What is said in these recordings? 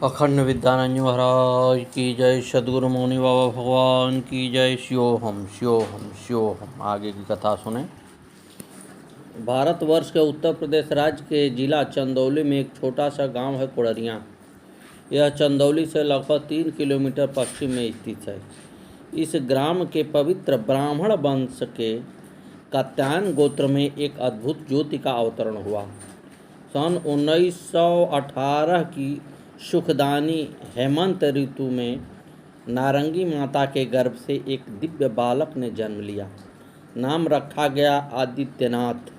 अखंड विद्यानंद महाराज की जय। सद्गुरु मौनी बाबा भगवान की जय। शिवोहम शिवोहम शिवोहम। आगे की कथा सुने। भारतवर्ष के उत्तर प्रदेश राज्य के जिला चंदौली में एक छोटा सा गांव है कुड़रिया। यह चंदौली से लगभग 3 किलोमीटर पश्चिम में स्थित है। इस ग्राम के पवित्र ब्राह्मण वंश के कात्यायन गोत्र में एक अद्भुत ज्योति का अवतरण हुआ। सन 1918 की सुखदानी हेमंत ऋतु में नारंगी माता के गर्भ से एक दिव्य बालक ने जन्म लिया। नाम रखा गया आदित्यनाथ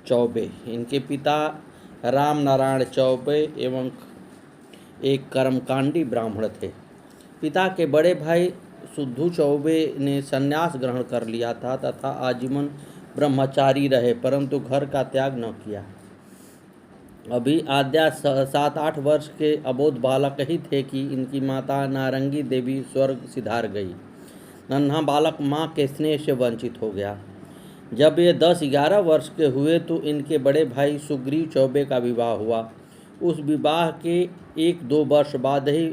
चौबे। इनके पिता राम नारायण चौबे एवं एक कर्मकांडी ब्राह्मण थे। पिता के बड़े भाई सुद्धू चौबे ने संन्यास ग्रहण कर लिया था तथा आजीवन ब्रह्मचारी रहे, परंतु घर का त्याग न किया। अभी आद्या 7-8 वर्ष के अबोध बालक ही थे कि इनकी माता नारंगी देवी स्वर्ग सिधार गई। नन्हा बालक माँ के स्नेह से वंचित हो गया। जब ये 10-11 वर्ष के हुए तो इनके बड़े भाई सुग्रीव चौबे का विवाह हुआ। उस विवाह के 1-2 वर्ष बाद ही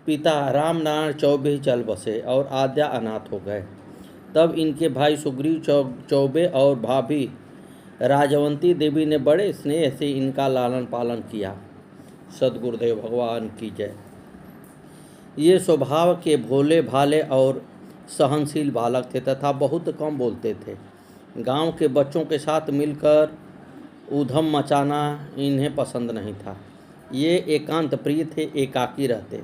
पिता राम नारायण चौबे ही चल बसे और आद्या अनाथ हो गए। तब इनके भाई सुग्रीव चौबे और भाभी राजवंती देवी ने बड़े स्नेह से इनका लालन पालन किया। सद्गुरुदेव भगवान की जय। ये स्वभाव के भोले भाले और सहनशील बालक थे तथा बहुत कम बोलते थे। गांव के बच्चों के साथ मिलकर ऊधम मचाना इन्हें पसंद नहीं था। ये एकांत प्रिय थे, एकाकी रहते।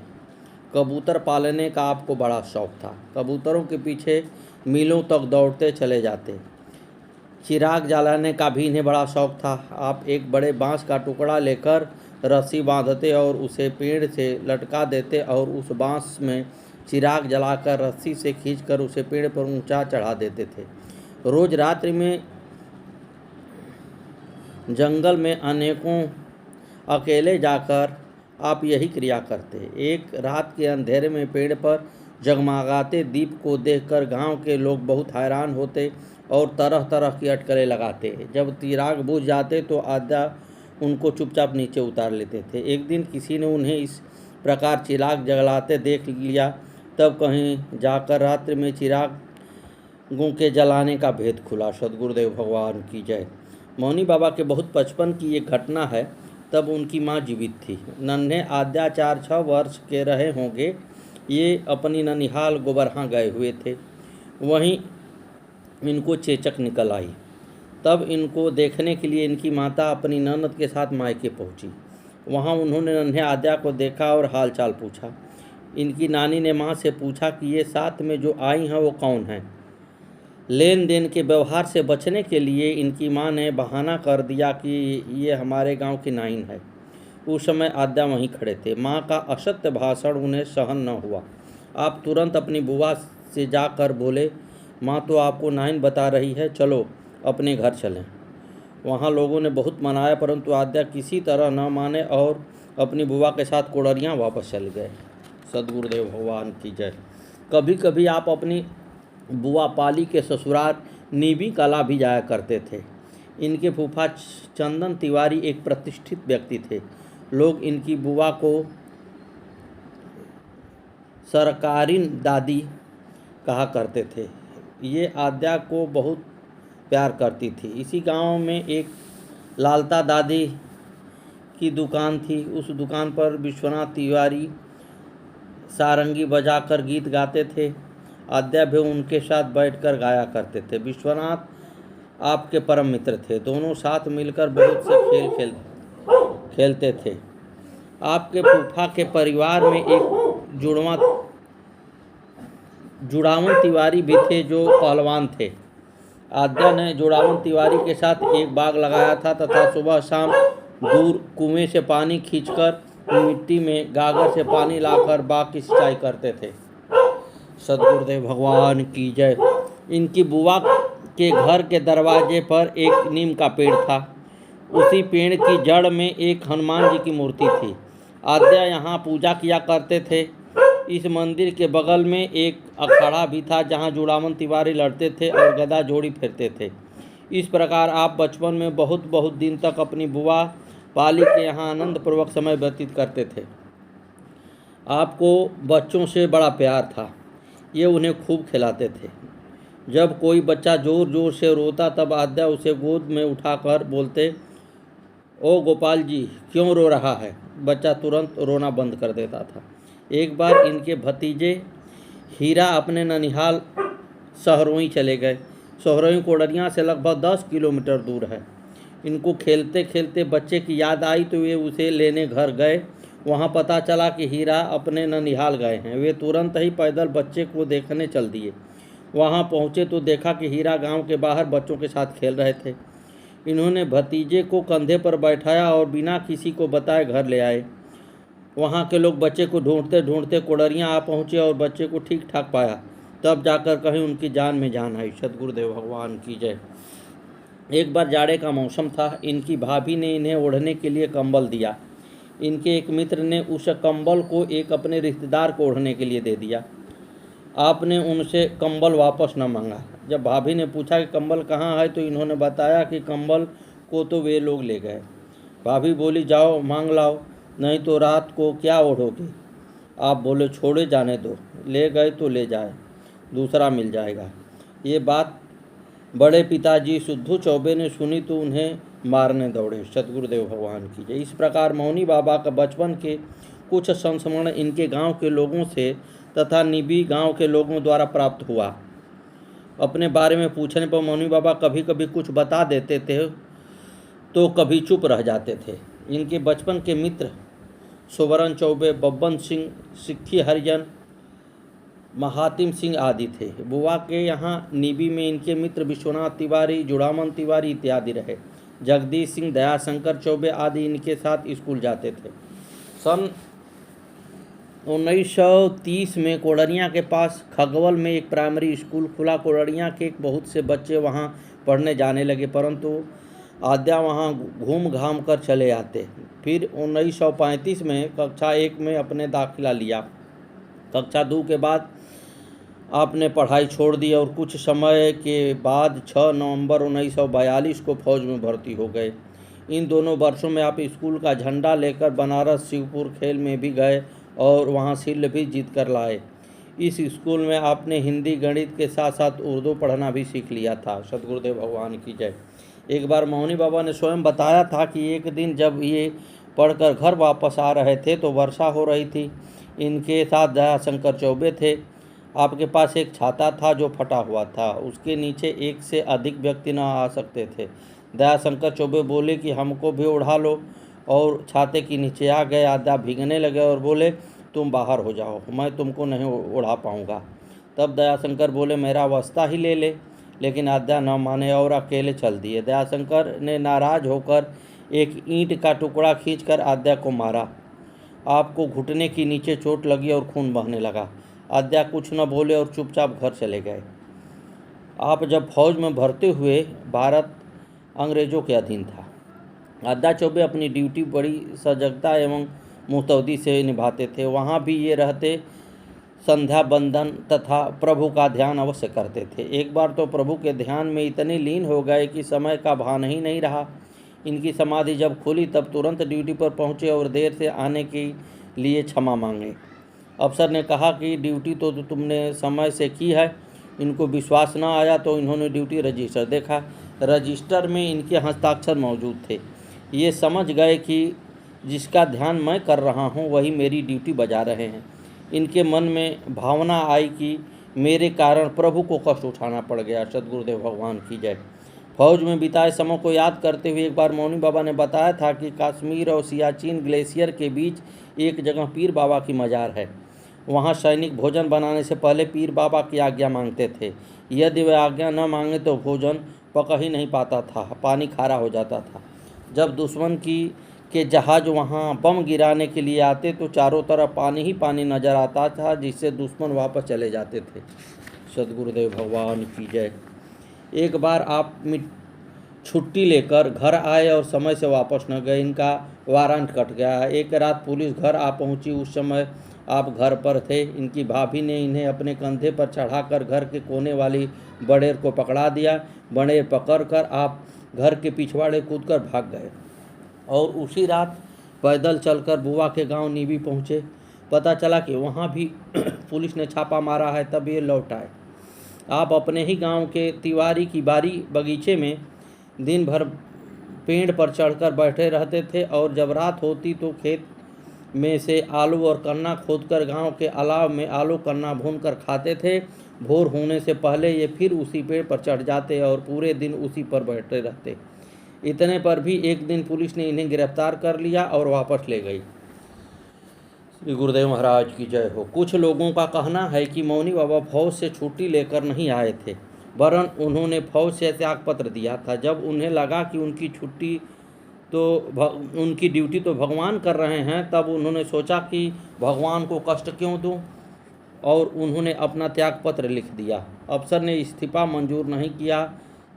कबूतर पालने का आपको बड़ा शौक था। कबूतरों के पीछे मीलों तक दौड़ते चले जाते। चिराग जलाने का भी इन्हें बड़ा शौक था। आप एक बड़े बांस का टुकड़ा लेकर रस्सी बांधते और उसे पेड़ से लटका देते और उस बांस में चिराग जलाकर रस्सी से खींचकर उसे पेड़ पर ऊंचा चढ़ा देते थे। रोज रात्रि में जंगल में अनेकों अकेले जाकर आप यही क्रिया करते। एक रात के अंधेरे में पेड़ पर जगमगाते दीप को देखकर गांव के लोग बहुत हैरान होते और तरह तरह की अटकलें लगाते। जब चिराग बुझ जाते तो आद्या उनको चुपचाप नीचे उतार लेते थे। एक दिन किसी ने उन्हें इस प्रकार चिराग जलाते देख लिया। तब कहीं जाकर रात्रि में चिरागों के जलाने का भेद खुला। सद्गुरुदेव भगवान की जय। मौनी बाबा के बहुत बचपन की ये घटना है। तब उनकी माँ जीवित थी। नन्हे आद्या 4-6 वर्ष के रहे होंगे। ये अपनी ननिहाल गोबरहा गए हुए थे। वहीं इनको चेचक निकल आई। तब इनको देखने के लिए इनकी माता अपनी ननद के साथ मायके पहुंची। वहां उन्होंने नन्हे आद्या को देखा और हालचाल पूछा। इनकी नानी ने माँ से पूछा कि ये साथ में जो आई हैं वो कौन हैं। लेन देन के व्यवहार से बचने के लिए इनकी माँ ने बहाना कर दिया कि ये हमारे गांव की नाइन है। उस समय आद्या वहीं खड़े थे। माँ का असत्य भाषण उन्हें सहन न हुआ। आप तुरंत अपनी बुआ से जाकर बोले, माँ तो आपको नाइन बता रही है, चलो अपने घर चलें। वहाँ लोगों ने बहुत मनाया, परंतु आद्या किसी तरह न माने और अपनी बुआ के साथ कुड़रिया वापस चल गए। सद्गुरुदेव भगवान की जय। कभी कभी आप अपनी बुआ पाली के ससुराल नीबी कला भी जाया करते थे। इनके फूफा चंदन तिवारी एक प्रतिष्ठित व्यक्ति थे। लोग इनकी बुआ को सरकारीन दादी कहा करते थे। ये आद्या को बहुत प्यार करती थी। इसी गांव में एक लालता दादी की दुकान थी। उस दुकान पर विश्वनाथ तिवारी सारंगी बजाकर गीत गाते थे। आद्या भी उनके साथ बैठकर गाया करते थे। विश्वनाथ आपके परम मित्र थे। दोनों साथ मिलकर बहुत से खेल खेलते थे। आपके फूफा के परिवार में एक जुड़ावन तिवारी भी थे जो पहलवान थे। आद्या ने जुड़ावन तिवारी के साथ एक बाग लगाया था तथा सुबह शाम दूर कुएं से पानी खींचकर मिट्टी में गागर से पानी लाकर बाग की सिंचाई करते थे। सद्गुरुदेव भगवान की जय। इनकी बुआ के घर के दरवाजे पर एक नीम का पेड़ था। उसी पेड़ की जड़ में एक हनुमान जी की मूर्ति थी। आद्या यहाँ पूजा किया करते थे। इस मंदिर के बगल में एक अखाड़ा भी था जहाँ जुड़ावन तिवारी लड़ते थे और गदा जोड़ी फिरते थे। इस प्रकार आप बचपन में बहुत बहुत दिन तक अपनी बुआ पाली के यहाँ आनंदपूर्वक समय व्यतीत करते थे। आपको बच्चों से बड़ा प्यार था, ये उन्हें खूब खिलाते थे। जब कोई बच्चा ज़ोर ज़ोर से रोता तब आद्या उसे गोद में उठाकर बोलते, ओ गोपाल जी क्यों रो रहा है। बच्चा तुरंत रोना बंद कर देता था। एक बार इनके भतीजे हीरा अपने ननिहाल सहरोई चले गए। सहरोई कोडरिया से लगभग 10 किलोमीटर दूर है। इनको खेलते खेलते बच्चे की याद आई तो वे उसे लेने घर गए। वहाँ पता चला कि हीरा अपने ननिहाल गए हैं। वे तुरंत ही पैदल बच्चे को देखने चल दिए। वहाँ पहुँचे तो देखा कि हीरा गांव के बाहर बच्चों के साथ खेल रहे थे। इन्होंने भतीजे को कंधे पर बैठाया और बिना किसी को बताए घर ले आए। वहाँ के लोग बच्चे को ढूंढते ढूंढते कोडरिया आ पहुँचे और बच्चे को ठीक ठाक पाया। तब जाकर कहीं उनकी जान में जान आई। सद्गुरुदेव भगवान की जय। एक बार जाड़े का मौसम था। इनकी भाभी ने इन्हें ओढ़ने के लिए कंबल दिया। इनके एक मित्र ने उस कंबल को एक अपने रिश्तेदार को ओढ़ने के लिए दे दिया। आपने उनसे कंबल वापस न मांगा। जब भाभी ने पूछा कि कंबल कहाँ है तो इन्होंने बताया कि कंबल को तो वे लोग ले गए। भाभी बोली, जाओ मांग लाओ, नहीं तो रात को क्या ओढ़ोगे। आप बोले, छोड़े जाने दो, ले गए तो ले जाए, दूसरा मिल जाएगा। ये बात बड़े पिताजी सिद्धू चौबे ने सुनी तो उन्हें मारने दौड़े। सद्गुरुदेव भगवान की जय। इस प्रकार मौनी बाबा का बचपन के कुछ संस्मरण इनके गांव के लोगों से तथा निबी गांव के लोगों द्वारा प्राप्त हुआ। अपने बारे में पूछने पर मौनी बाबा कभी कभी कुछ बता देते थे तो कभी चुप रह जाते थे। इनके बचपन के मित्र सुवर्ण चौबे, बब्बन सिंह, सिक्खी हरिजन, महातिम सिंह आदि थे। बुआ के यहाँ निबी में इनके मित्र विश्वनाथ तिवारी, जुड़ामन तिवारी इत्यादि रहे। जगदीश सिंह, दयाशंकर चौबे आदि इनके साथ स्कूल जाते थे। सन 1930 में कोडरिया के पास खगवल में एक प्राइमरी स्कूल खुला। कोडरिया के बहुत से बच्चे वहाँ पढ़ने जाने लगे, परंतु आद्या वहाँ घूम घाम कर चले आते। फिर 1935 में कक्षा 1 में अपने दाखिला लिया। कक्षा 2 के बाद आपने पढ़ाई छोड़ दी और कुछ समय के बाद 6 नवंबर 1942 को फौज में भर्ती हो गए। इन दोनों वर्षों में आप स्कूल का झंडा लेकर बनारस शिवपुर खेल में भी गए और वहाँ सिल्ड भी जीत कर लाए। इस स्कूल में आपने हिंदी गणित के साथ साथ उर्दू पढ़ना भी सीख लिया था। सद्गुरुदेव भगवान की जय। एक बार मौनी बाबा ने स्वयं बताया था कि एक दिन जब ये पढ़कर घर वापस आ रहे थे तो वर्षा हो रही थी। इनके साथ दयाशंकर चौबे थे। आपके पास एक छाता था जो फटा हुआ था, उसके नीचे एक से अधिक व्यक्ति न आ सकते थे। दयाशंकर चौबे बोले कि हमको भी उड़ा लो और छाते के नीचे आ गए। आद्या भीगने लगे और बोले, तुम बाहर हो जाओ, मैं तुमको नहीं उड़ा पाऊँगा। तब दयाशंकर बोले, मेरा वास्ता ही ले ले, लेकिन आद्या न माने और अकेले चल दिए। दयाशंकर ने नाराज होकर एक ईंट का टुकड़ा खींचकर आद्या को मारा। आपको घुटने के नीचे चोट लगी और खून बहने लगा। आद्या कुछ न बोले और चुपचाप घर चले गए। आप जब फौज में भर्ती हुए, भारत अंग्रेज़ों के अधीन था। आद्या चौबे अपनी ड्यूटी बड़ी सजगता एवं मुस्तैदी से निभाते थे। वहाँ भी ये रहते संध्या बंदन तथा प्रभु का ध्यान अवश्य करते थे। एक बार तो प्रभु के ध्यान में इतने लीन हो गए कि समय का भान ही नहीं रहा। इनकी समाधि जब खुली तब तुरंत ड्यूटी पर पहुँचे और देर से आने के लिए क्षमा मांगे। अफसर ने कहा कि ड्यूटी तो तुमने समय से की है। इनको विश्वास न आया तो इन्होंने ड्यूटी रजिस्टर देखा। रजिस्टर में इनके हस्ताक्षर मौजूद थे। ये समझ गए कि जिसका ध्यान मैं कर रहा हूँ वही मेरी ड्यूटी बजा रहे हैं। इनके मन में भावना आई कि मेरे कारण प्रभु को कष्ट उठाना पड़ गया। सद्गुरुदेव भगवान की जय। फौज में बिताए समय को याद करते हुए एक बार मौनी बाबा ने बताया था कि कश्मीर और सियाचिन ग्लेशियर के बीच एक जगह पीर बाबा की मज़ार है। वहाँ सैनिक भोजन बनाने से पहले पीर बाबा की आज्ञा मांगते थे। यदि वे आज्ञा न मांगे तो भोजन पक ही नहीं पाता था, पानी खारा हो जाता था। जब दुश्मन के जहाज़ वहाँ बम गिराने के लिए आते तो चारों तरफ पानी ही पानी नज़र आता था, जिससे दुश्मन वापस चले जाते थे। सद्गुरुदेव भगवान की जय। एक बार आप छुट्टी लेकर घर आए और समय से वापस न गए। इनका वारंट कट गया। एक रात पुलिस घर आ पहुंची। उस समय आप घर पर थे। इनकी भाभी ने इन्हें अपने कंधे पर चढ़ाकर घर के कोने वाली बड़ेर को पकड़ा दिया। बड़ेर पकड़कर आप घर के पिछवाड़े कूदकर भाग गए। और उसी रात पैदल चलकर बुआ के गांव नीवी पहुंचे। पता चला कि वहां भी पुलिस ने छापा मारा है, तब ये लौट आए। आप अपने ही गांव के तिवारी की बारी बगीचे में दिन भर पेड़ पर चढ़कर बैठे रहते थे और जब रात होती तो खेत में से आलू और कन्ना खोदकर गांव के अलाव में आलू कन्ना भूनकर खाते थे। भोर होने से पहले ये फिर उसी पेड़ पर चढ़ जाते और पूरे दिन उसी पर बैठे रहते। इतने पर भी एक दिन पुलिस ने इन्हें गिरफ्तार कर लिया और वापस ले गई। श्री गुरुदेव महाराज की जय हो। कुछ लोगों का कहना है कि मौनी बाबा फौज से छुट्टी लेकर नहीं आए थे, वरन उन्होंने फौज से त्याग पत्र दिया था। जब उन्हें लगा कि उनकी ड्यूटी तो भगवान कर रहे हैं, तब उन्होंने सोचा कि भगवान को कष्ट क्यों दूं, और उन्होंने अपना त्याग पत्र लिख दिया। अफसर ने इस्तीफा मंजूर नहीं किया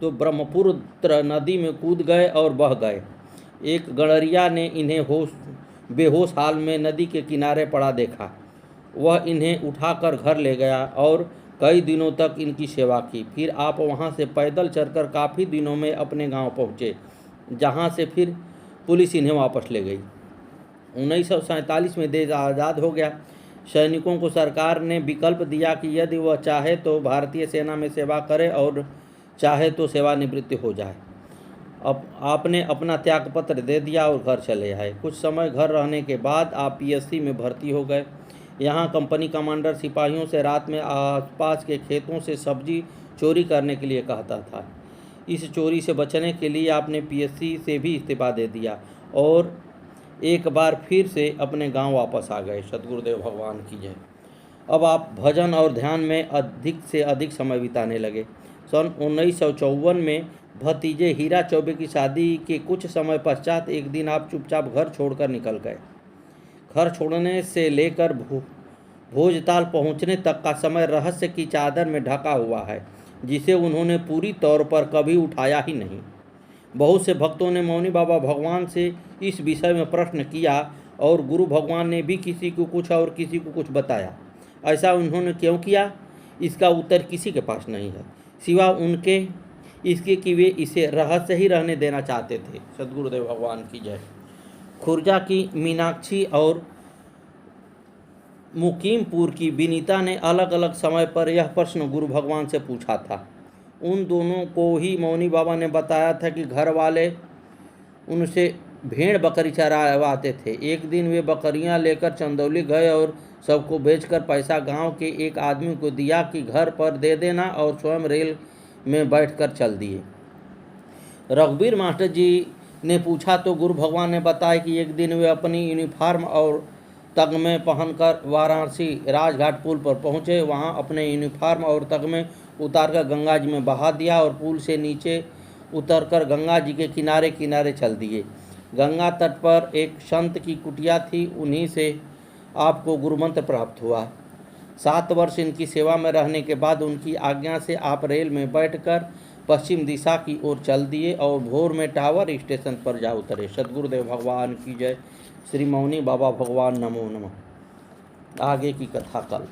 तो ब्रह्मपुत्र नदी में कूद गए और बह गए। एक गड़रिया ने इन्हें बेहोश हाल में नदी के किनारे पड़ा देखा। वह इन्हें उठाकर घर ले गया और कई दिनों तक इनकी सेवा की। फिर आप वहां से पैदल चलकर काफ़ी दिनों में अपने गांव पहुंचे, जहां से फिर पुलिस इन्हें वापस ले गई। 1947 में देश आज़ाद हो गया। सैनिकों को सरकार ने विकल्प दिया कि यदि वह चाहे तो भारतीय सेना में सेवा करे और चाहे तो सेवानिवृत्ति हो जाए। अब आपने अपना त्यागपत्र दे दिया और घर चले आए। कुछ समय घर रहने के बाद आप पीएससी में भर्ती हो गए। यहाँ कंपनी कमांडर सिपाहियों से रात में आसपास के खेतों से सब्जी चोरी करने के लिए कहता था। इस चोरी से बचने के लिए आपने पीएससी से भी इस्तीफा दे दिया और एक बार फिर से अपने गांव वापस आ गए। सद्गुरुदेव भगवान की जय। अब आप भजन और ध्यान में अधिक से अधिक समय बिताने लगे। सन 1954 में भतीजे हीरा चौबे की शादी के कुछ समय पश्चात एक दिन आप चुपचाप घर छोड़कर निकल गए। घर छोड़ने से लेकर भोजताल पहुंचने तक का समय रहस्य की चादर में ढका हुआ है, जिसे उन्होंने पूरी तौर पर कभी उठाया ही नहीं। बहुत से भक्तों ने मौनी बाबा भगवान से इस विषय में प्रश्न किया और गुरु भगवान ने भी किसी को कुछ और किसी को कुछ बताया। ऐसा उन्होंने क्यों किया, इसका उत्तर किसी के पास नहीं है, सिवा उनके इसके कि वे इसे रहस्य ही रहने देना चाहते थे। सद्गुरुदेव भगवान की जय। खुर्जा की मीनाक्षी और मुकीमपुर की विनीता ने अलग अलग समय पर यह प्रश्न गुरु भगवान से पूछा था। उन दोनों को ही मौनी बाबा ने बताया था कि घर वाले उनसे भेड़ बकरी चरावाते थे। एक दिन वे बकरियां लेकर चंदौली गए और सबको बेचकर पैसा गांव के एक आदमी को दिया कि घर पर दे देना, और स्वयं रेल में बैठकर चल दिए। रघुवीर मास्टर जी ने पूछा तो गुरु भगवान ने बताया कि एक दिन वे अपनी यूनिफॉर्म और तगमे पहनकर वाराणसी राजघाट पुल पर पहुँचे। वहाँ अपने यूनिफॉर्म और तगमे उतारकर गंगा जी में बहा दिया और पुल से नीचे उतरकर गंगा जी के किनारे किनारे चल दिए। गंगा तट पर एक संत की कुटिया थी, उन्हीं से आपको गुरुमंत्र प्राप्त हुआ। 7 वर्ष इनकी सेवा में रहने के बाद उनकी आज्ञा से आप रेल में बैठकर पश्चिम दिशा की ओर चल दिए और भोर में टावर स्टेशन पर जा उतरे। सद्गुरुदेव भगवान की जय। श्री मौनी बाबा भगवान नमो नमः। आगे की कथा कल।